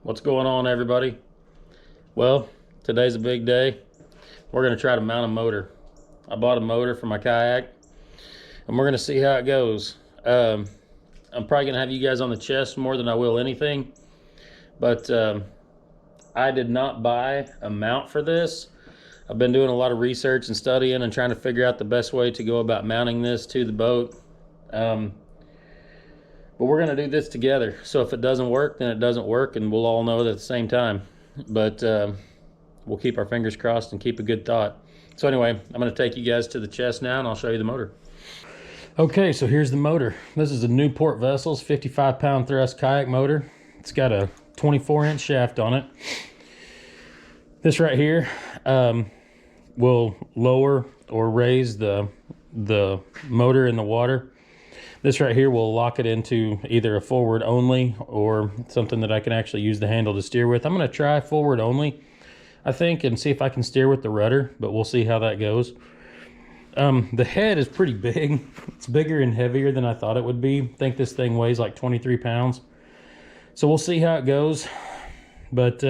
What's going on, everybody? Well, today's a big day. We're going to try to mount a motor. I bought a motor for my kayak, and we're going to see how it goes. I'm probably going to have you guys on the chest more than I will anything, but I did not buy a mount for this. I've been doing a lot of research and studying and trying to figure out the best way to go about mounting this to the boat. But we're going to do this together. So if it doesn't work, then it doesn't work, and we'll all know that at the same time. But we'll keep our fingers crossed and keep a good thought. So anyway, I'm going to take you guys to the chest now, and I'll show you the motor. Okay, so here's the motor. This is a Newport Vessels 55-pound thrust kayak motor. It's got a 24-inch shaft on it. This right here will lower or raise the motor in the water. This right here will lock it into either a forward only or something that I can actually use the handle to steer with. I'm going to try forward only, I think, and see if I can steer with the rudder, but we'll see how that goes. The head is pretty big. It's bigger and heavier than I thought it would be. I think this thing weighs like 23 pounds. So we'll see how it goes. But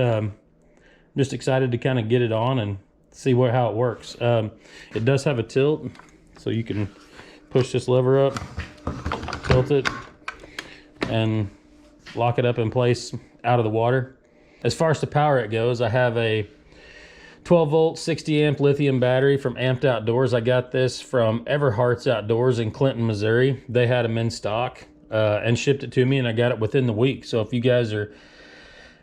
just excited to kind of get it on and see how it works. It does have a tilt, so you can push this lever up, tilt it, and lock it up in place out of the water. As far as the power it goes, I have a 12 volt 60 amp lithium battery from Amped Outdoors. I got this from Everhart's Outdoors in Clinton, Missouri. They had them in stock and shipped it to me, and I got it within the week. So if you guys are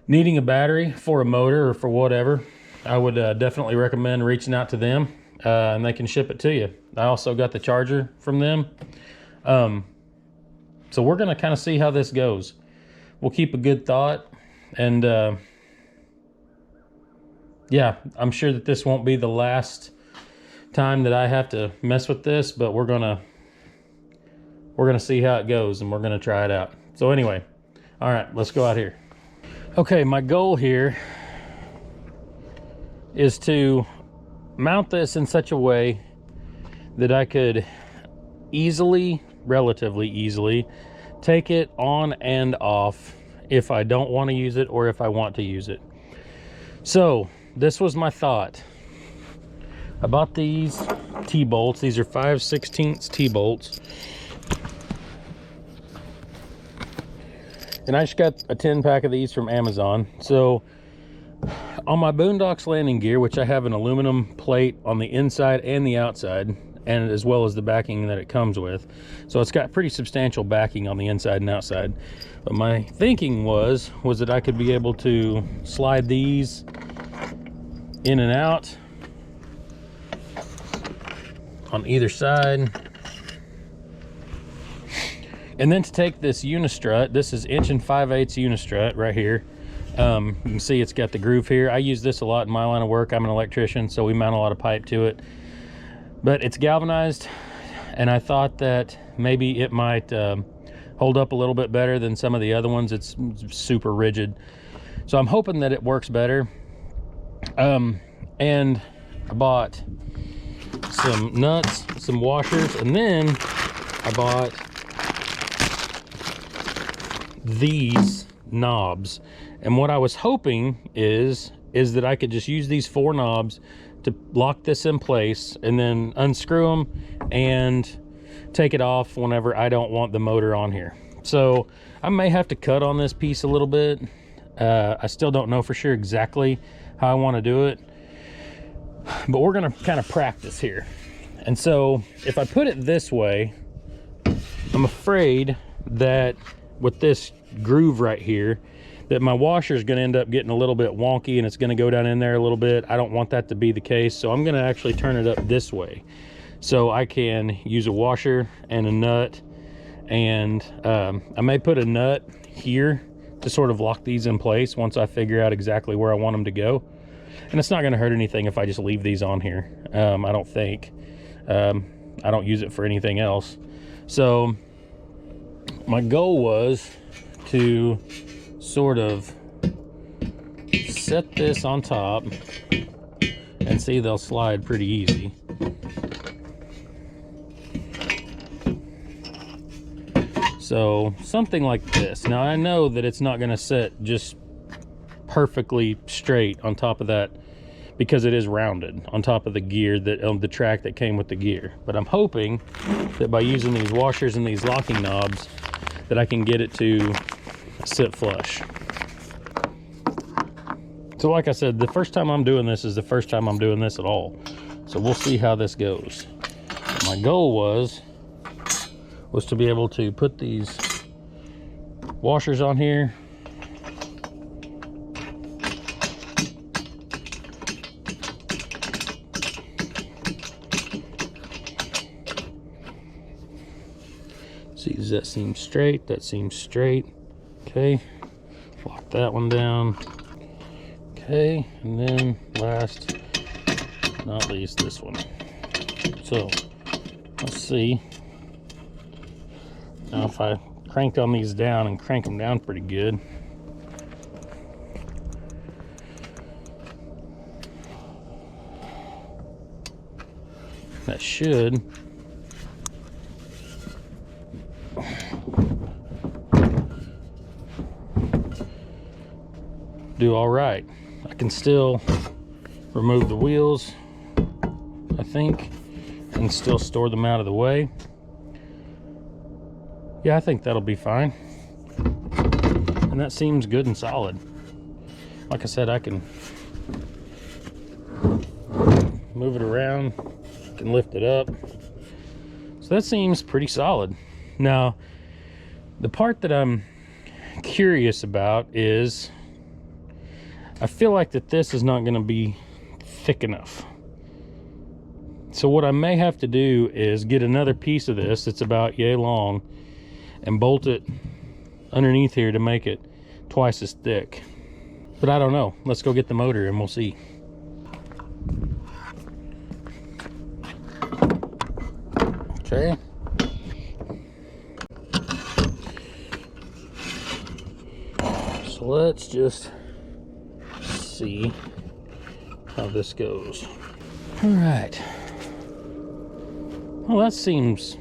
needing a battery for a motor or for whatever, I would definitely recommend reaching out to them, and they can ship it to you. I also got the charger from them. So we're going to kind of see how this goes. We'll keep a good thought, and yeah, I'm sure that this won't be the last time that I have to mess with this, but we're gonna see how it goes, and we're gonna try it out. So anyway, all right, let's go out here. Okay, my goal here is to mount this in such a way that I could relatively easily, take it on and off if I don't want to use it or if I want to use it. So this was my thought. I bought these T-bolts. These are 5/16 T-bolts. And I just got a 10-pack of these from Amazon. So on my Boondocks landing gear, which I have an aluminum plate on the inside and the outside, and as well as the backing that it comes with. So it's got pretty substantial backing on the inside and outside. But my thinking was that I could be able to slide these in and out on either side. And then to take this unistrut, this is 1 5/8" unistrut right here. You can see it's got the groove here. I use this a lot in my line of work. I'm an electrician, so we mount a lot of pipe to it. But it's galvanized, and I thought that maybe it might hold up a little bit better than some of the other ones. It's super rigid. So I'm hoping that it works better. And I bought some nuts, some washers, and then I bought these knobs. And what I was hoping is that I could just use these 4 knobs to lock this in place and then unscrew them and take it off whenever I don't want the motor on here. So I may have to cut on this piece a little bit. I still don't know for sure exactly how I want to do it, but we're going to kind of practice here. And so if I put it this way, I'm afraid that with this groove right here, that my washer is going to end up getting a little bit wonky, and it's going to go down in there a little bit. I don't want that to be the case, so I'm going to actually turn it up this way so I can use a washer and a nut, and I may put a nut here to sort of lock these in place once I figure out exactly where I want them to go. And it's not going to hurt anything if I just leave these on here. I don't think. I don't use it for anything else. So my goal was to sort of set this on top, and see, they'll slide pretty easy. So something like this. Now I know that it's not going to set just perfectly straight on top of that, because it is rounded on top of the gear, that on the track that came with the gear. But I'm hoping that by using these washers and these locking knobs that I can get it to sit flush. So like I said, the first time I'm doing this is the first time I'm doing this at all. So we'll see how this goes. My goal was to be able to put these washers on here, see, does that seem straight? That seems straight. Okay, lock that one down. Okay, and then last but not least, this one. So let's see. Now if I crank on these down and crank them down pretty good, that should do all right. I can still remove the wheels, I think, and still store them out of the way. Yeah, I think that'll be fine. And that seems good and solid. Like I said, I can move it around, I can lift it up. So that seems pretty solid. Now, the part that I'm curious about is, I feel like that this is not going to be thick enough. So what I may have to do is get another piece of this that's about yay long and bolt it underneath here to make it twice as thick. But I don't know. Let's go get the motor and we'll see. Okay. So let's just see how this goes. All right. Well, that seems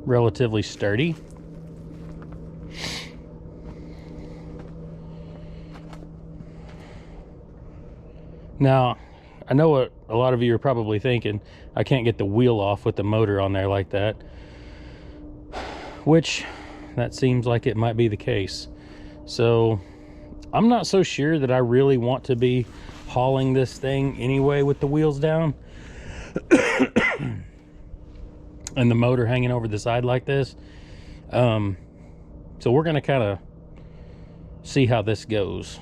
relatively sturdy. Now, I know what a lot of you are probably thinking. I can't get the wheel off with the motor on there like that. Which, that seems like it might be the case. So, I'm not so sure that I really want to be hauling this thing anyway with the wheels down. And the motor hanging over the side like this. So we're going to kind of see how this goes.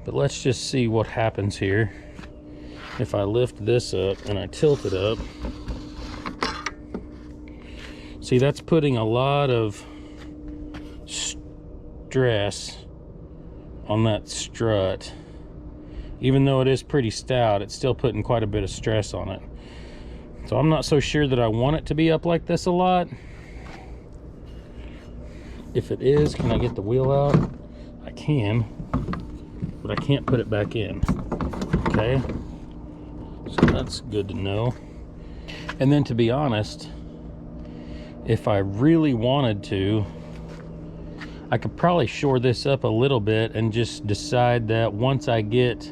But let's just see what happens here. If I lift this up and I tilt it up. See, that's putting a lot of stress on that strut. Even though it is pretty stout, it's still putting quite a bit of stress on it. So I'm not so sure that I want it to be up like this a lot. If it is, can I get the wheel out? I can, but I can't put it back in. Okay, so that's good to know. And then, to be honest, if I really wanted to, I could probably shore this up a little bit and just decide that once I get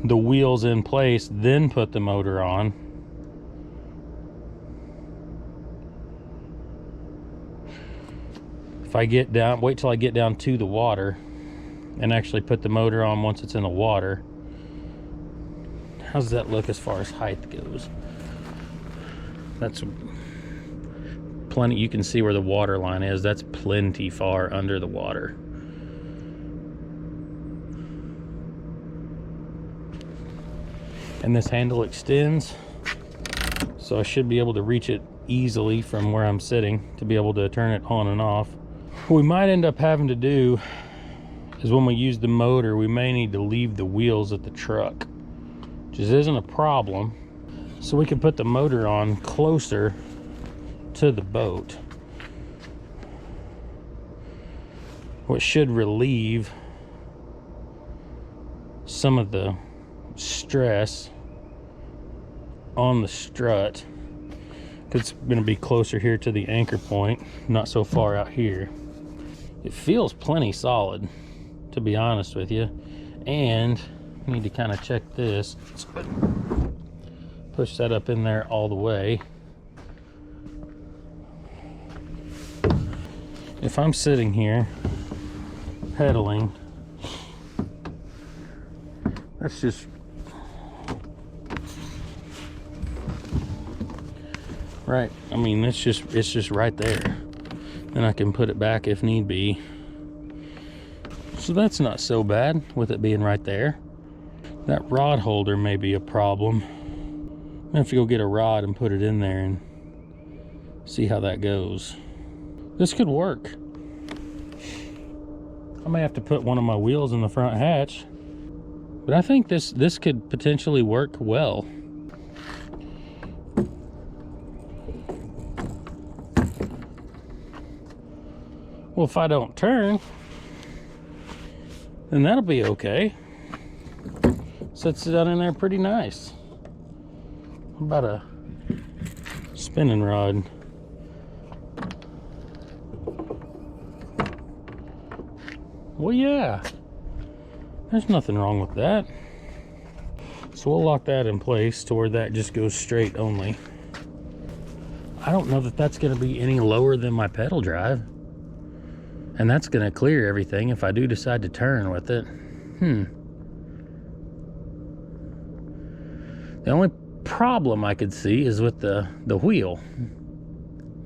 the wheels in place, then put the motor on. If I get down, wait till I get down to the water and actually put the motor on once it's in the water. How does that look as far as height goes? That's plenty. You can see where the water line is. That's plenty far under the water. And this handle extends, so I should be able to reach it easily from where I'm sitting to be able to turn it on and off. What we might end up having to do is, when we use the motor, we may need to leave the wheels at the truck, which isn't a problem. So we can put the motor on closer to the boat, which should relieve some of the stress on the strut, because it's going to be closer here to the anchor point, not so far out here. It feels plenty solid, to be honest with you. And I need to kind of check this. Push that up in there all the way. If I'm sitting here pedaling, that's just right. I mean, it's just right there. Then I can put it back if need be. So that's not so bad with it being right there. That rod holder may be a problem. I have to go get a rod and put it in there and see how that goes. This could work. I may have to put one of my wheels in the front hatch, but I think this could potentially work well. Well, if I don't turn, then that'll be okay. Sets it down in there pretty nice. How about a spinning rod? Well, yeah, there's nothing wrong with that. So we'll lock that in place to where that just goes straight only. I don't know that that's going to be any lower than my pedal drive. And that's going to clear everything if I do decide to turn with it. The only problem I could see is with the wheel.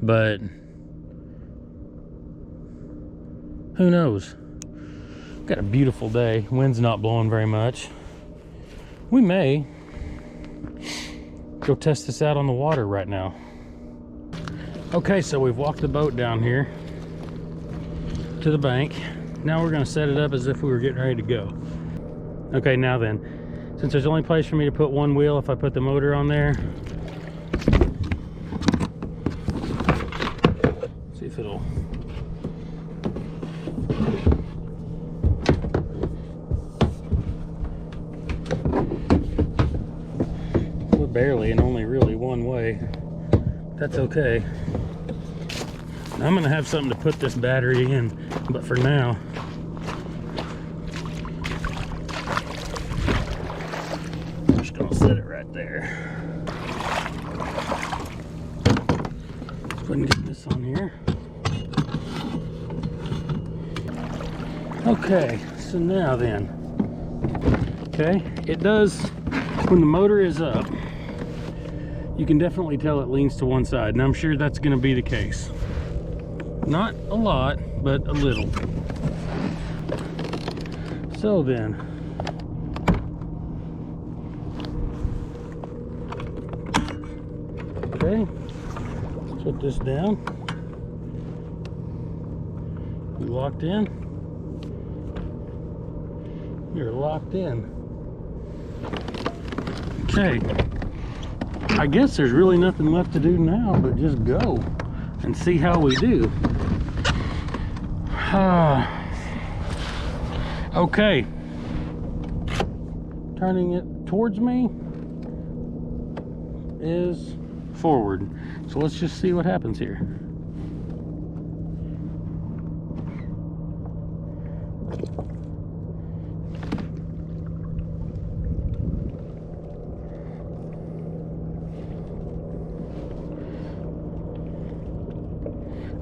But who knows? Got a beautiful day. Wind's not blowing very much. We may go test this out on the water right now. Okay, so we've walked the boat down here to the bank. Now we're going to set it up as if we were getting ready to go. Okay, now then, since there's only place for me to put one wheel if I put the motor on there, see if it'll. We're barely and only really one way. That's okay. I'm gonna have something to put this battery in, but for now, I'm just gonna set it right there. Let's go ahead and get this on here. Okay, so now then, okay, it does, when the motor is up, you can definitely tell it leans to one side, and I'm sure that's gonna be the case. Not a lot, but a little. So then, okay, let's put this down. We locked in. You're locked in. Okay, I guess there's really nothing left to do now but just go and see how we do. Okay, turning it towards me is forward, so let's just see what happens here.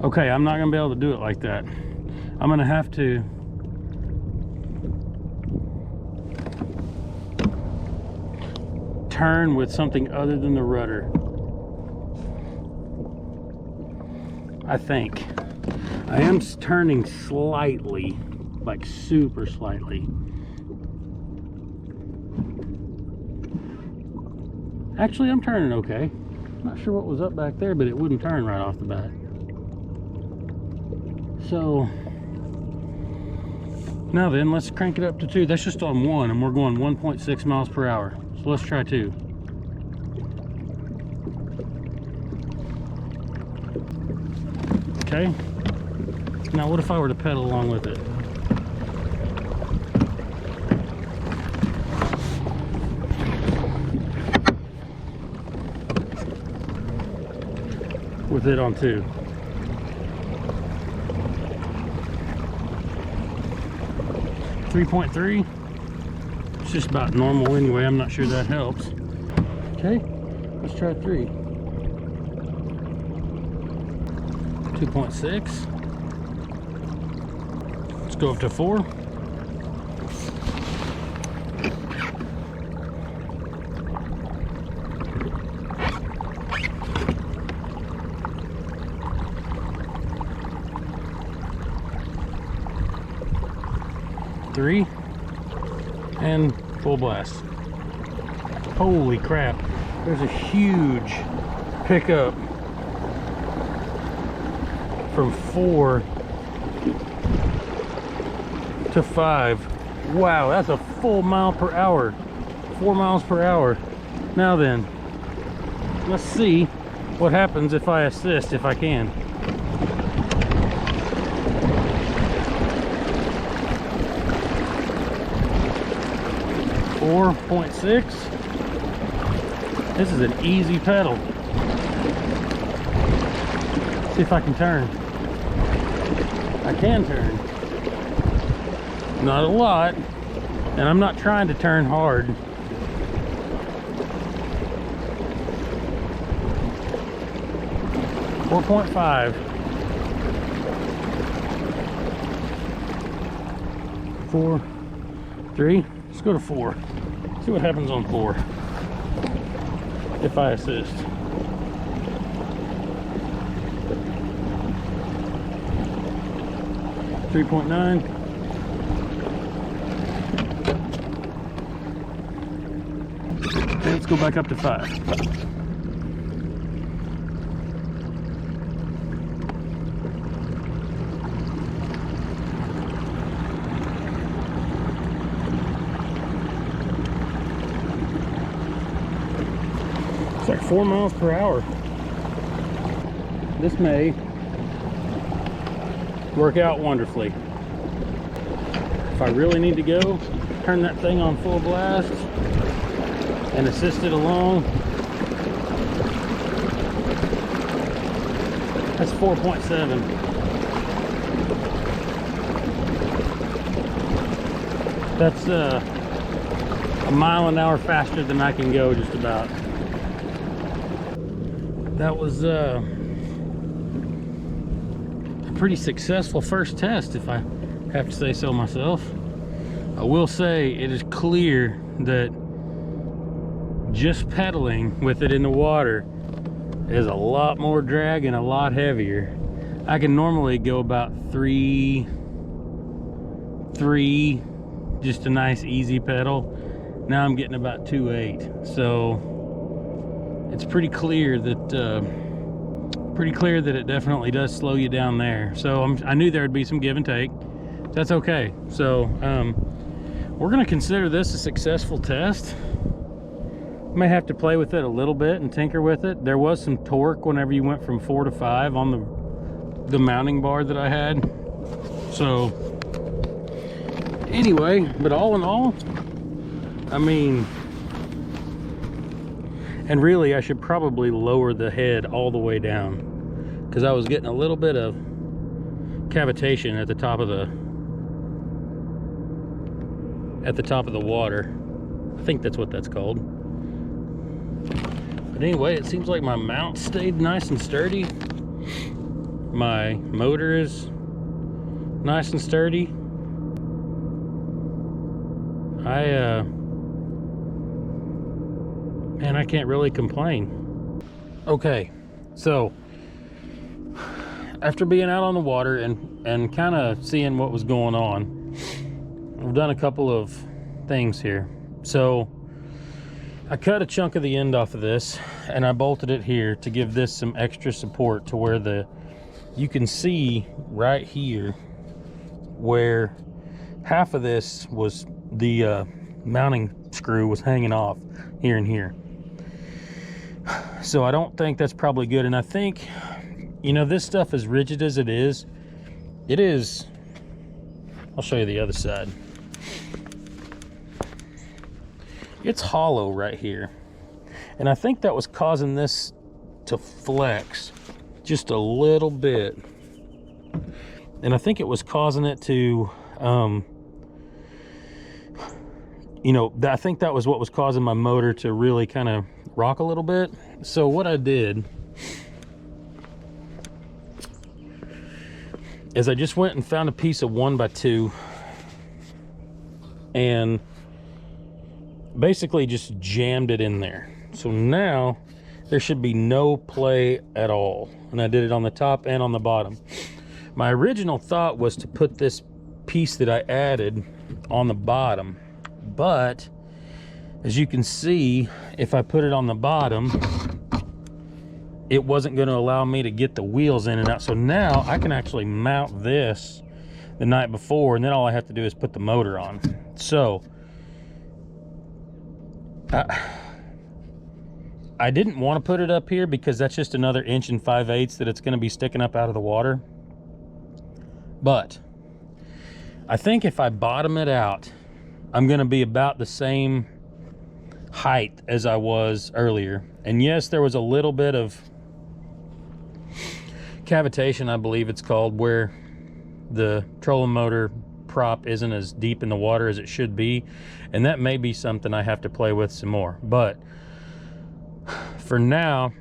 Okay, I'm not gonna be able to do it like that. I'm gonna have to turn with something other than the rudder. I think. I am turning slightly, like super slightly. Actually, I'm turning okay. Not sure what was up back there, but it wouldn't turn right off the bat. So now then, let's crank it up to 2. That's just on 1, and we're going 1.6 miles per hour. So let's try 2. Okay. Now what if I were to pedal along with it? With it on 2. 3.3. It's just about normal anyway. I'm not sure that helps. Okay, let's try 3. 2.6. Let's go up to 4. Three, and full blast. Holy crap, there's a huge pickup from 4 to 5. Wow, that's a full mile per hour. 4 miles per hour. Now then, let's see what happens if I assist, if I can. 4.6. This is an easy pedal. See if I can turn. I can turn. Not a lot, and I'm not trying to turn hard. .5. 4, 3. Let's go to 4. See what happens on 4 if I assist. .9. Okay, let's go back up to 5. It's like 4 miles per hour. This may work out wonderfully. If I really need to go, turn that thing on full blast and assist it along. That's 4.7. That's a mile an hour faster than I can go, just about. That was a pretty successful first test, if I have to say so myself. I will say it is clear that just pedaling with it in the water is a lot more drag and a lot heavier. I can normally go about 3, just a nice easy pedal. Now I'm getting about 2.8, so it's pretty clear that it definitely does slow you down there. So I knew there would be some give and take. That's okay. So we're going to consider this a successful test. May have to play with it a little bit and tinker with it. There was some torque whenever you went from 4 to 5 on the mounting bar that I had. So anyway, but all in all, I mean, and really I should probably lower the head all the way down, because I was getting a little bit of cavitation at the top of the water. I think that's what that's called. But anyway, it seems like my mount stayed nice and sturdy. My motor is nice and sturdy. Man, I can't really complain. Okay, so after being out on the water and kind of seeing what was going on, I've done a couple of things here. So I cut a chunk of the end off of this and I bolted it here to give this some extra support, to where you can see right here where half of this was the mounting screw was hanging off here and here. So I don't think that's probably good. And I think, you know, this stuff, as rigid as it is, I'll show you the other side. It's hollow right here. And I think that was causing this to flex just a little bit. And I think it was causing it to you know, I think that was what was causing my motor to really kind of rock a little bit. So what I did is I just went and found a piece of 1x2 and basically just jammed it in there. So now there should be no play at all. And I did it on the top and on the bottom. My original thought was to put this piece that I added on the bottom, but as you can see, if I put it on the bottom, it wasn't going to allow me to get the wheels in and out. So now I can actually mount this the night before, and then all I have to do is put the motor on. So I didn't want to put it up here because that's just another 1 5/8 inches that it's going to be sticking up out of the water. But I think if I bottom it out, I'm going to be about the same height as I was earlier. And yes, there was a little bit of cavitation, I believe it's called, where the trolling motor prop isn't as deep in the water as it should be, and that may be something I have to play with some more. But for now,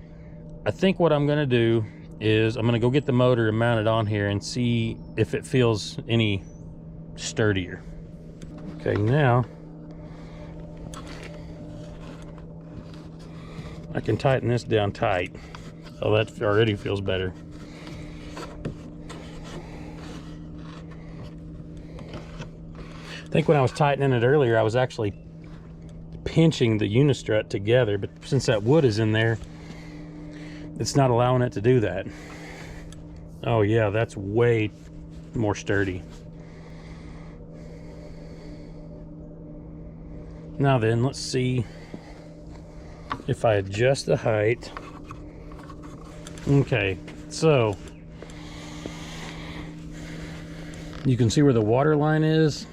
I think what I'm going to do is I'm going to go get the motor and mount it on here and see if it feels any sturdier. Okay, now I can tighten this down tight. Oh, that already feels better. I think when I was tightening it earlier, I was actually pinching the unistrut together, but since that wood is in there, it's not allowing it to do that. Oh yeah, that's way more sturdy. Now then, let's see if I adjust the height. Okay, so you can see where the water line is,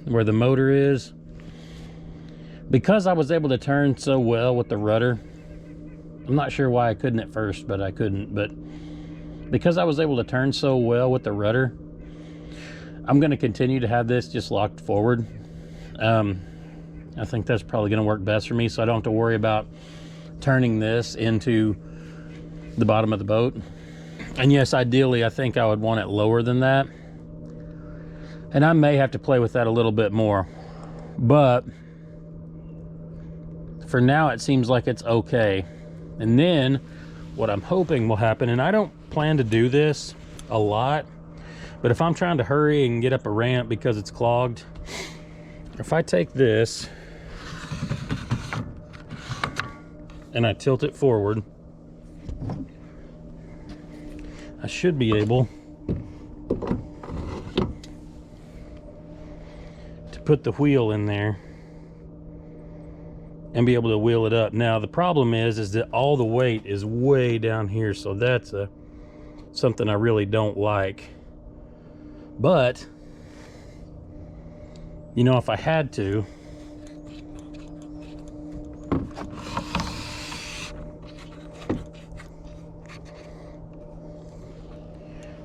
where the motor is. Because I was able to turn so well with the rudder, I'm not sure why I couldn't at first, but I couldn't. But because I was able to turn so well with the rudder, I'm going to continue to have this just locked forward. I think that's probably going to work best for me, so I don't have to worry about turning this into the bottom of the boat. And yes, ideally, I think I would want it lower than that. And I may have to play with that a little bit more. But for now, it seems like it's okay. And then what I'm hoping will happen, and I don't plan to do this a lot, but if I'm trying to hurry and get up a ramp because it's clogged, if I take this and I tilt it forward, I should be able to put the wheel in there and be able to wheel it up. Now the problem is that all the weight is way down here, so that's something I really don't like. But you know, if I had to,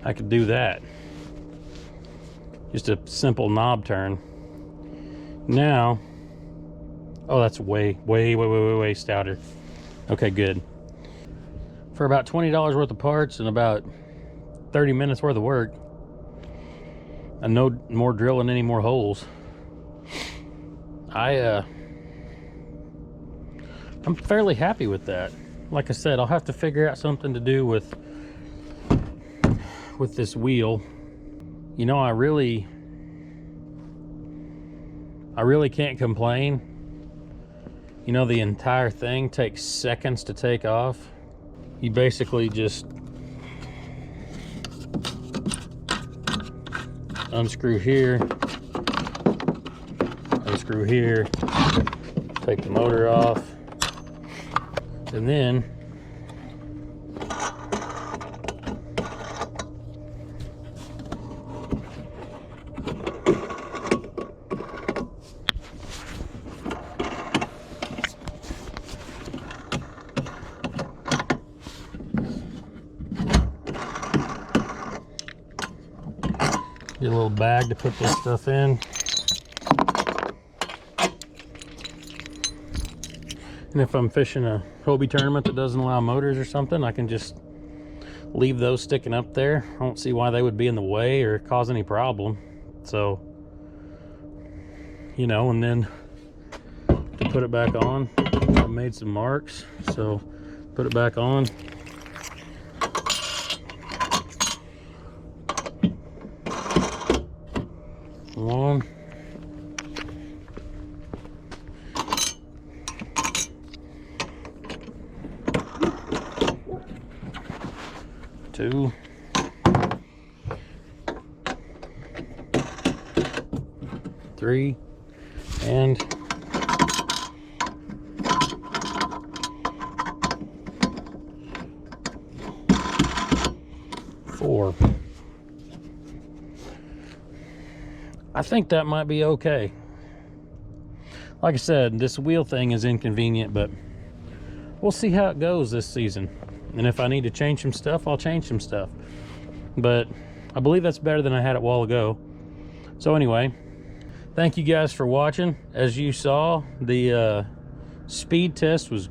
I could do that. Just a simple knob turn. Now, oh, that's way stouter. Okay, good. For about $20 worth of parts and about 30 minutes worth of work, and no more drilling any more holes, I'm fairly happy with that. Like I said, I'll have to figure out something to do with this wheel. You know, I really can't complain. You know, the entire thing takes seconds to take off. You basically just unscrew here, unscrew here, take the motor off, and then get a little bag to put this stuff in. And if I'm fishing a Hobie tournament that doesn't allow motors or something, I can just leave those sticking up there. I don't see why they would be in the way or cause any problem. So, you know, and then to put it back on, I made some marks, so put it back on. One, two, three, and four. I think that might be okay. Like I said, this wheel thing is inconvenient, but we'll see how it goes this season. And if I need to change some stuff, I'll change some stuff. But I believe that's better than I had it a while ago. So anyway, thank you guys for watching. As you saw, the speed test was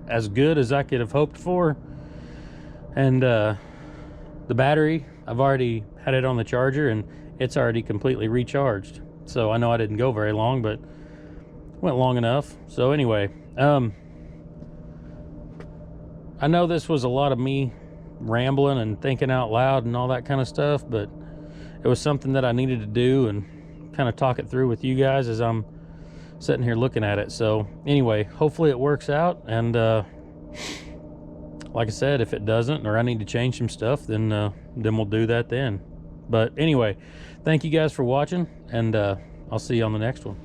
as good as I could have hoped for. And the battery, I've already had it on the charger and it's already completely recharged. So I know I didn't go very long, but went long enough. So anyway, I know this was a lot of me rambling and thinking out loud and all that kind of stuff, but it was something that I needed to do and kind of talk it through with you guys as I'm sitting here looking at it. So anyway, hopefully it works out. And like I said, if it doesn't, or I need to change some stuff, then we'll do that then. But anyway, thank you guys for watching, and I'll see you on the next one.